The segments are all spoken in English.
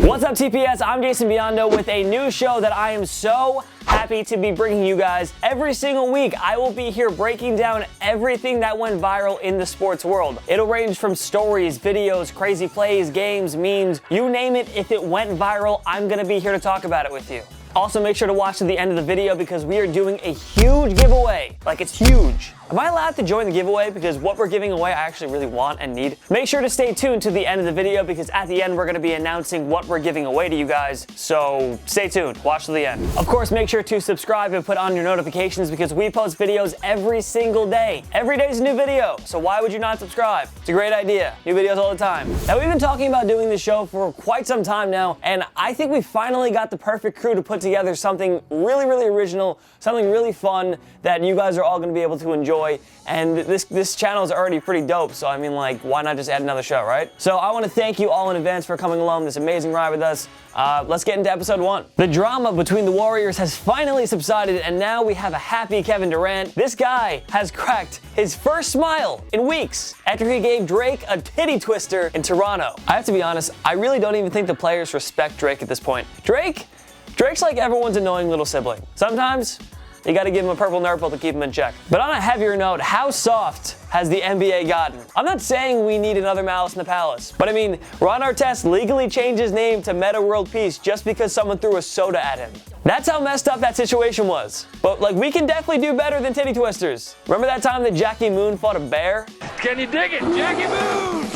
What's up, TPS? I'm Jason Biondo with a new show that I am so happy to be bringing you guys. Every single week, I will be here breaking down everything that went viral in the sports world. It'll range from stories, videos, crazy plays, games, memes, you name it. If it went viral, I'm gonna be here to talk about it with you. Also, make sure to watch to the end of the video because we are doing a huge giveaway. Like, it's huge. Am I allowed to join the giveaway? Because what we're giving away, I actually really want and need. Make sure to stay tuned to the end of the video because at the end, we're gonna be announcing what we're giving away to you guys. So stay tuned, watch to the end. Of course, make sure to subscribe and put on your notifications because we post videos every single day. Every day's a new video, so why would you not subscribe? It's a great idea. New videos all the time. Now, we've been talking about doing this show for quite some time now, and I think we finally got the perfect crew to put together something really, really original, something really fun that you guys are all gonna be able to enjoy. And this channel is already pretty dope, so I mean, like, why not just add another show, right? So I want to thank you all in advance for coming along this amazing ride with us. Let's get into episode 1. The drama between the Warriors has finally subsided, and now we have a happy Kevin Durant. This guy has cracked his first smile in weeks after he gave Drake a titty twister in Toronto. I have to be honest, I really don't even think the players respect Drake at this point. Drake's like everyone's annoying little sibling. Sometimes you gotta give him a purple nurple to keep him in check. But on a heavier note, how soft has the NBA gotten? I'm not saying we need another Malice in the Palace, but I mean, Ron Artest legally changed his name to Meta World Peace just because someone threw a soda at him. That's how messed up that situation was. But like, we can definitely do better than titty twisters. Remember that time that Jackie Moon fought a bear? Can you dig it? Jackie Moon!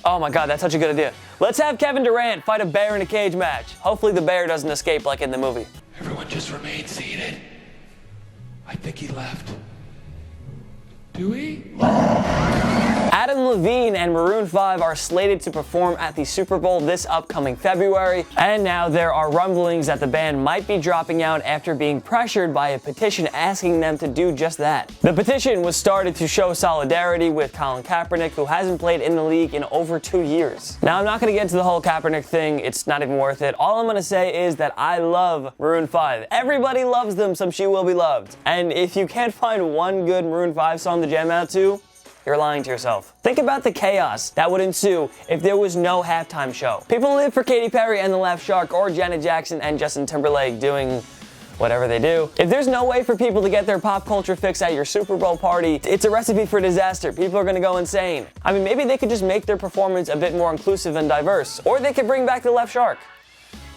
Oh my God, that's such a good idea. Let's have Kevin Durant fight a bear in a cage match. Hopefully the bear doesn't escape like in the movie. Everyone just remain seated. I think he left. Do we? Adam Levine and Maroon 5 are slated to perform at the Super Bowl this upcoming February, and now there are rumblings that the band might be dropping out after being pressured by a petition asking them to do just that. The petition was started to show solidarity with Colin Kaepernick, who hasn't played in the league in over 2 years. Now, I'm not going to get into the whole Kaepernick thing. It's not even worth it. All I'm going to say is that I love Maroon 5. Everybody loves them, so she will be loved. And if you can't find one good Maroon 5 song to jam out to, you're lying to yourself. Think about the chaos that would ensue if there was no halftime show. People live for Katy Perry and the Left Shark or Janet Jackson and Justin Timberlake doing whatever they do. If there's no way for people to get their pop culture fix at your Super Bowl party, it's a recipe for disaster. People are gonna go insane. I mean, maybe they could just make their performance a bit more inclusive and diverse, or they could bring back the Left Shark.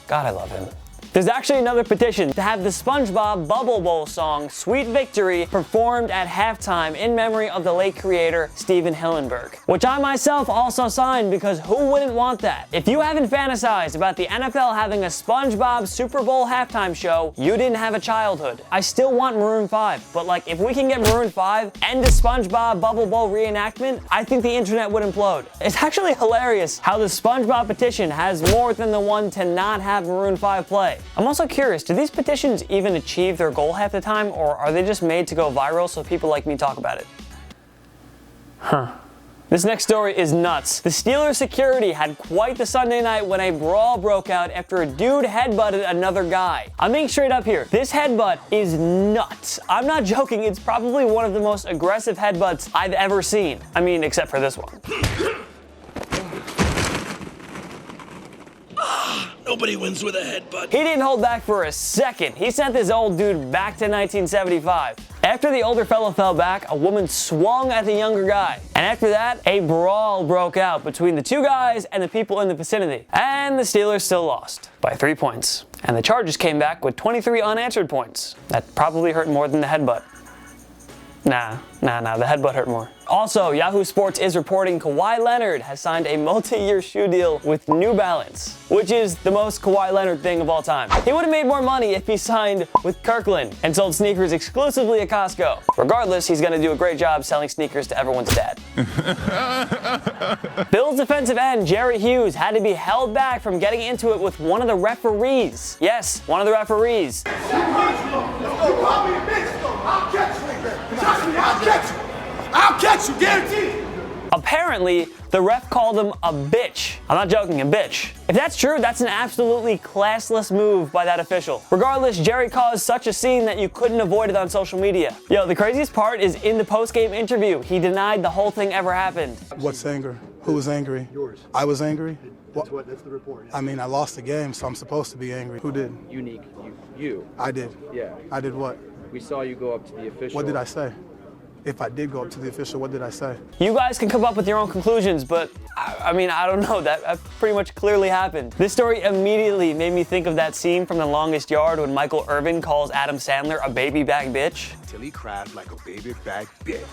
God, I love him. There's actually another petition to have the SpongeBob Bubble Bowl song, Sweet Victory, performed at halftime in memory of the late creator, Steven Hillenburg, which I myself also signed because who wouldn't want that? If you haven't fantasized about the NFL having a SpongeBob Super Bowl halftime show, you didn't have a childhood. I still want Maroon 5, but like, if we can get Maroon 5 and a SpongeBob Bubble Bowl reenactment, I think the internet would implode. It's actually hilarious how the SpongeBob petition has more than the one to not have Maroon 5 play. I'm also curious, do these petitions even achieve their goal half the time, or are they just made to go viral so people like me talk about it? Huh. This next story is nuts. The Steelers security had quite the Sunday night when a brawl broke out after a dude headbutted another guy. I'm being straight up here. This headbutt is nuts. I'm not joking, it's probably one of the most aggressive headbutts I've ever seen. I mean, except for this one. Nobody wins with a headbutt. He didn't hold back for a second. He sent this old dude back to 1975. After the older fellow fell back, a woman swung at the younger guy. And after that, a brawl broke out between the two guys and the people in the vicinity. And the Steelers still lost by 3 points. And the Chargers came back with 23 unanswered points. That probably hurt more than the headbutt. Nah, the headbutt hurt more. Also, Yahoo Sports is reporting Khawhi Leonard has signed a multi-year shoe deal with New Balance, which is the most Khawhi Leonard thing of all time. He would have made more money if he signed with Kirkland and sold sneakers exclusively at Costco. Regardless, he's gonna do a great job selling sneakers to everyone's dad. Bills defensive end Jerry Hughes had to be held back from getting into it with one of the referees. Yes, one of the referees. I'll catch you, guaranteed. Apparently, the ref called him a bitch. I'm not joking, a bitch. If that's true, that's an absolutely classless move by that official. Regardless, Jerry caused such a scene that you couldn't avoid it on social media. Yo, the craziest part is in the post-game interview, he denied the whole thing ever happened. What's anger? Who was angry? Yours. I was angry? That's the report. I mean, I lost the game, so I'm supposed to be angry. Who did? Unique. You. I did. Yeah. I did what? We saw you go up to the official. What did I say? If I did go up to the official, what did I say? You guys can come up with your own conclusions, but I mean, I don't know. That pretty much clearly happened. This story immediately made me think of that scene from The Longest Yard when Michael Irvin calls Adam Sandler a baby back bitch. Till he cried like a baby back bitch.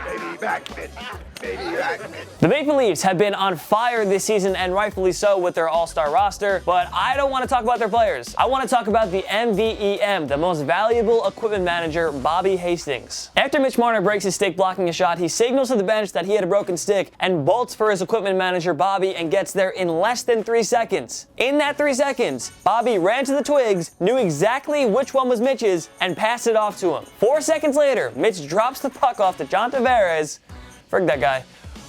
Baby back bitch. Baby back bitch. The Maple Leafs have been on fire this season, and rightfully so with their all-star roster, but I don't want to talk about their players. I want to talk about the MVEM, the most valuable equipment manager, Bobby Hastings. After Mitch Marner breaks his stick blocking a shot, he signals to the bench that he had a broken stick and bolts for his equipment manager, Bobby, and gets there in less than 3 seconds. In that 3 seconds, Bobby ran to the twigs, knew exactly which one was Mitch's, and passed it off to him. 4 seconds later, Mitch drops the puck off to John Tavares, frig that guy,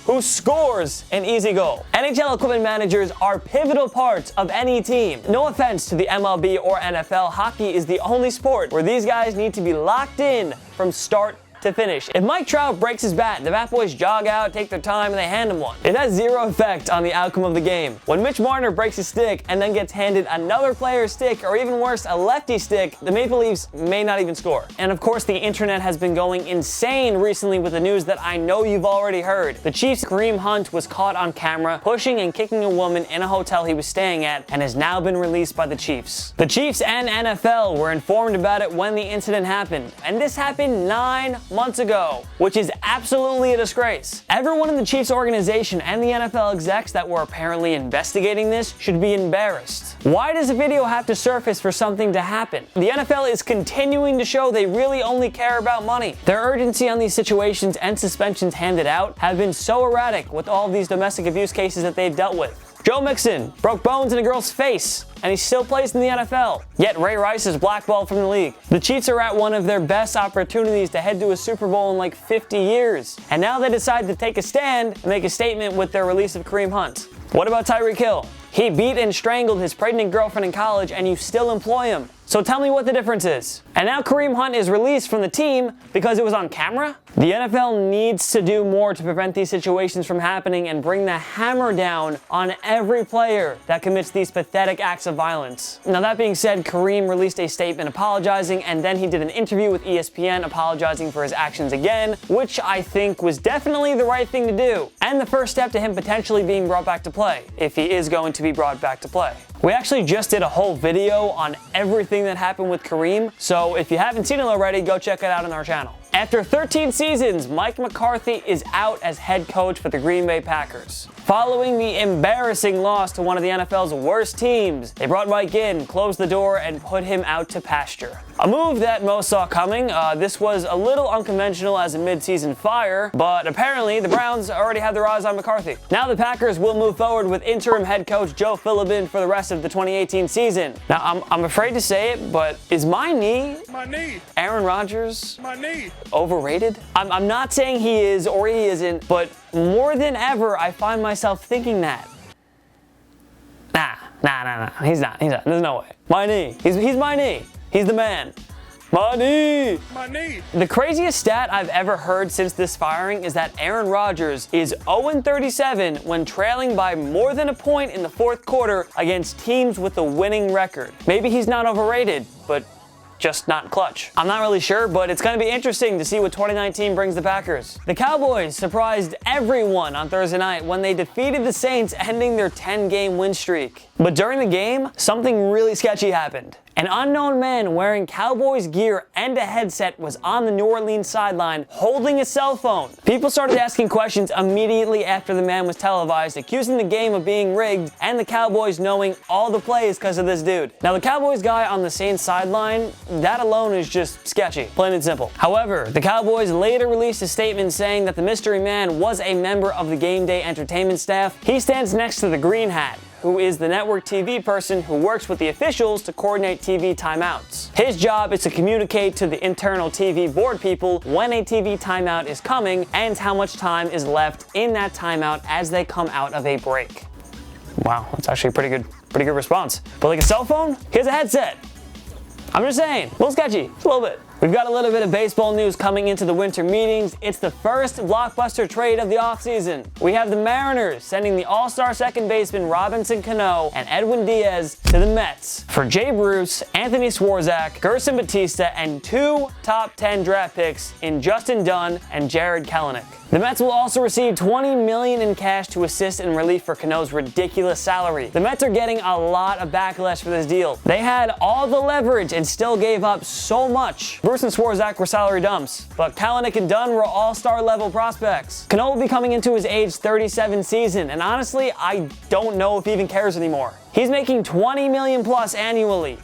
who scores an easy goal. NHL equipment managers are pivotal parts of any team. No offense to the MLB or NFL, hockey is the only sport where these guys need to be locked in from start to finish. If Mike Trout breaks his bat, the Bat Boys jog out, take their time, and they hand him one. It has zero effect on the outcome of the game. When Mitch Marner breaks his stick and then gets handed another player's stick, or even worse, a lefty stick, the Maple Leafs may not even score. And of course, the internet has been going insane recently with the news that I know you've already heard. The Chiefs' Kareem Hunt was caught on camera pushing and kicking a woman in a hotel he was staying at and has now been released by the Chiefs. The Chiefs and NFL were informed about it when the incident happened, and this happened 9 months ago, which is absolutely a disgrace. Everyone in the Chiefs organization and the NFL execs that were apparently investigating this should be embarrassed. Why does a video have to surface for something to happen? The NFL is continuing to show they really only care about money. Their urgency on these situations and suspensions handed out have been so erratic with all of these domestic abuse cases that they've dealt with. Joe Mixon broke bones in a girl's face, and he still plays in the NFL. Yet Ray Rice is blackballed from the league. The Chiefs are at one of their best opportunities to head to a Super Bowl in like 50 years. And now they decide to take a stand and make a statement with their release of Kareem Hunt. What about Tyreek Hill? He beat and strangled his pregnant girlfriend in college, and you still employ him. So tell me what the difference is. And now Kareem Hunt is released from the team because it was on camera? The NFL needs to do more to prevent these situations from happening and bring the hammer down on every player that commits these pathetic acts of violence. Now that being said, Kareem released a statement apologizing, and then he did an interview with ESPN apologizing for his actions again, which I think was definitely the right thing to do, and the first step to him potentially being brought back to play, if he is going to be brought back to play. We actually just did a whole video on everything that happened with Kareem, so if you haven't seen it already, go check it out on our channel. After 13 seasons, Mike McCarthy is out as head coach for the Green Bay Packers. Following the embarrassing loss to one of the NFL's worst teams, they brought Mike in, closed the door, and put him out to pasture. A move that most saw coming. This was a little unconventional as a mid-season fire, but apparently the Browns already had their eyes on McCarthy. Now the Packers will move forward with interim head coach Joe Philbin for the rest of the 2018 season. Now, I'm afraid to say it, but is my knee, Aaron Rodgers, overrated? I'm not saying he is or he isn't, but more than ever, I find myself thinking that. Nah. He's not. There's no way. My knee. He's my knee. He's the man. My knee. The craziest stat I've ever heard since this firing is that Aaron Rodgers is 0-37 when trailing by more than a point in the fourth quarter against teams with a winning record. Maybe he's not overrated, but just not clutch. I'm not really sure, but it's going to be interesting to see what 2019 brings the Packers. The Cowboys surprised everyone on Thursday night when they defeated the Saints, ending their 10-game win streak. But during the game, something really sketchy happened. An unknown man wearing Cowboys gear and a headset was on the New Orleans sideline holding a cell phone. People started asking questions immediately after the man was televised, accusing the game of being rigged and the Cowboys knowing all the plays because of this dude. Now the Cowboys guy on the Saints sideline, that alone is just sketchy, plain and simple. However, the Cowboys later released a statement saying that the mystery man was a member of the game day entertainment staff. He stands next to the green hat, who is the network TV person who works with the officials to coordinate TV timeouts. His job is to communicate to the internal TV board people when a TV timeout is coming and how much time is left in that timeout as they come out of a break. Wow, that's actually a pretty good response. But like a cell phone? Here's a headset. I'm just saying, a little sketchy, just a little bit. We've got a little bit of baseball news coming into the winter meetings. It's the first blockbuster trade of the offseason. We have the Mariners sending the all-star second baseman Robinson Cano and Edwin Diaz to the Mets for Jay Bruce, Anthony Swarzak, Gerson Batista, and 2 top 10 draft picks in Justin Dunn and Jared Kelenic. The Mets will also receive $20 million in cash to assist in relief for Cano's ridiculous salary. The Mets are getting a lot of backlash for this deal. They had all the leverage and still gave up so much. Bruce and Swarzak were salary dumps, but Kelenic and Dunn were all-star level prospects. Cano will be coming into his age 37 season, and honestly, I don't know if he even cares anymore. He's making $20 million plus annually.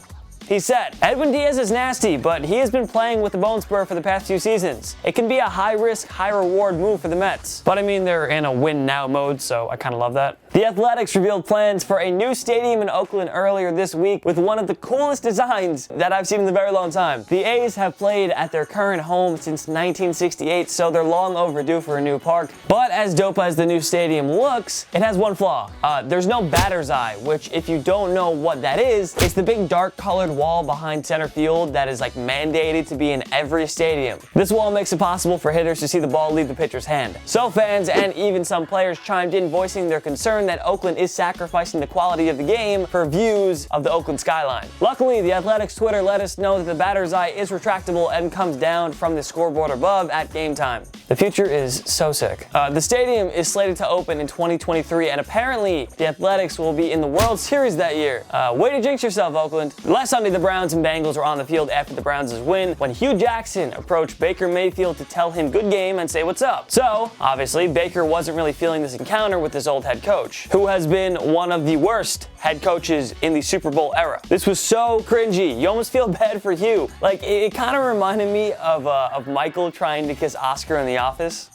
He said, Edwin Diaz is nasty, but he has been playing with the bone spur for the past few seasons. It can be a high-risk, high-reward move for the Mets. But I mean, they're in a win-now mode, so I kind of love that. The Athletics revealed plans for a new stadium in Oakland earlier this week with one of the coolest designs that I've seen in a very long time. The A's have played at their current home since 1968, so they're long overdue for a new park. But as dope as the new stadium looks, it has one flaw. There's no batter's eye, which if you don't know what that is, it's the big dark-colored wall behind center field that is like mandated to be in every stadium. This wall makes it possible for hitters to see the ball leave the pitcher's hand. So fans and even some players chimed in voicing their concern that Oakland is sacrificing the quality of the game for views of the Oakland skyline. Luckily, the Athletics Twitter let us know that the batter's eye is retractable and comes down from the scoreboard above at game time. The future is so sick. The stadium is slated to open in 2023, and apparently the Athletics will be in the World Series that year. Way to jinx yourself, Oakland. Last Sunday, the Browns and Bengals were on the field after the Browns' win when Hugh Jackson approached Baker Mayfield to tell him good game and say what's up. So, obviously, Baker wasn't really feeling this encounter with his old head coach, who has been one of the worst head coaches in the Super Bowl era. This was so cringy. You almost feel bad for Hugh. Like, it kind of reminded me of Michael trying to kiss Oscar in The Office.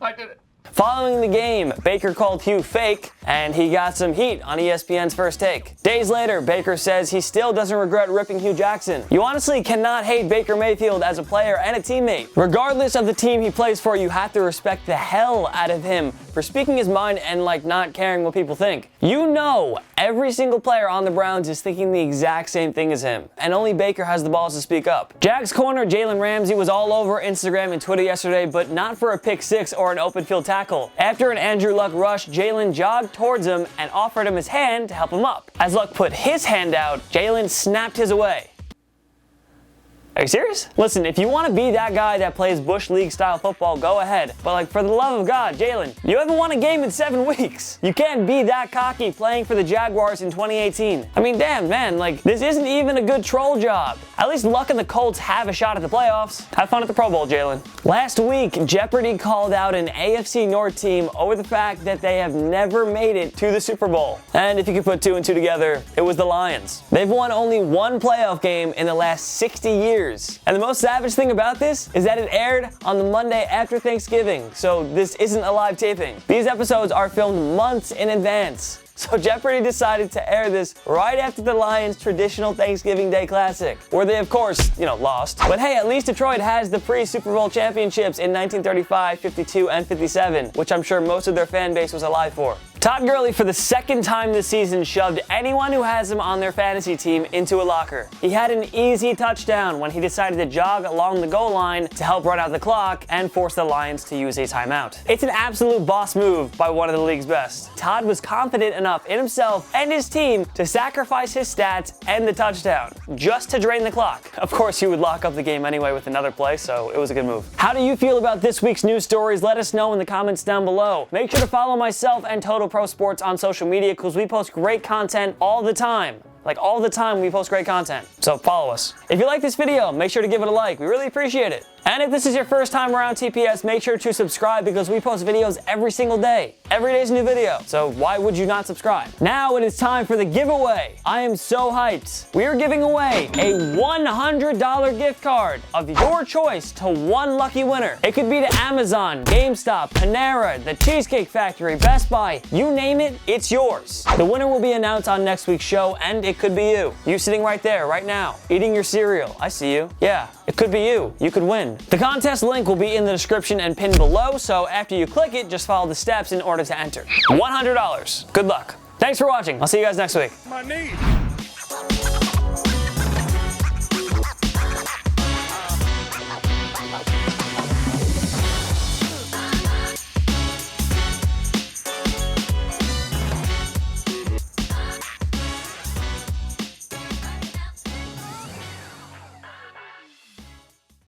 I did it. Following the game, Baker called Hugh fake, and he got some heat on ESPN's First Take. Days later, Baker says he still doesn't regret ripping Hugh Jackson. You honestly cannot hate Baker Mayfield as a player and a teammate. Regardless of the team he plays for, you have to respect the hell out of him for speaking his mind and not caring what people think. You know, every single player on the Browns is thinking the exact same thing as him, and only Baker has the balls to speak up. Jags corner Jalen Ramsey was all over Instagram and Twitter yesterday, but not for a pick six or an open field tackle. After an Andrew Luck rush, Jalen jogged towards him and offered him his hand to help him up. As Luck put his hand out, Jalen snapped his away. Are you serious? Listen, if you want to be that guy that plays Bush League style football, go ahead. But for the love of God, Jalen, you haven't won a game in 7 weeks. You can't be that cocky playing for the Jaguars in 2018. I mean, damn, man, this isn't even a good troll job. At least Luck and the Colts have a shot at the playoffs. Have fun at the Pro Bowl, Jalen. Last week, Jeopardy called out an AFC North team over the fact that they have never made it to the Super Bowl. And if you could put 2 and 2 together, it was the Lions. They've won only 1 playoff game in the last 60 years. And the most savage thing about this is that it aired on the Monday after Thanksgiving, so this isn't a live taping. These episodes are filmed months in advance. So Jeopardy decided to air this right after the Lions' traditional Thanksgiving Day Classic, where they, of course, lost. But hey, at least Detroit has the pre-Super Bowl championships in 1935, 52, and 57, which I'm sure most of their fan base was alive for. Todd Gurley, for the second time this season, shoved anyone who has him on their fantasy team into a locker. He had an easy touchdown when he decided to jog along the goal line to help run out the clock and force the Lions to use a timeout. It's an absolute boss move by one of the league's best. Todd was confident enough in himself and his team to sacrifice his stats and the touchdown, just to drain the clock. Of course, he would lock up the game anyway with another play, so it was a good move. How do you feel about this week's news stories? Let us know in the comments down below. Make sure to follow myself and Total Pro Sports on social media because we post great content all the time. All the time we post great content. So follow us. If you like this video, make sure to give it a like. We really appreciate it. And if this is your first time around TPS, make sure to subscribe because we post videos every single day. Every day is a new video, so why would you not subscribe? Now it is time for the giveaway. I am so hyped. We are giving away a $100 gift card of your choice to one lucky winner. It could be to Amazon, GameStop, Panera, the Cheesecake Factory, Best Buy, you name it, it's yours. The winner will be announced on next week's show, and it could be you. You sitting right there, right now, eating your cereal. I see you. Yeah, it's It could be you. You could win. The contest link will be in the description and pinned below, so after you click it, just follow the steps in order to enter. $100. Good luck. Thanks for watching. I'll see you guys next week. My knee.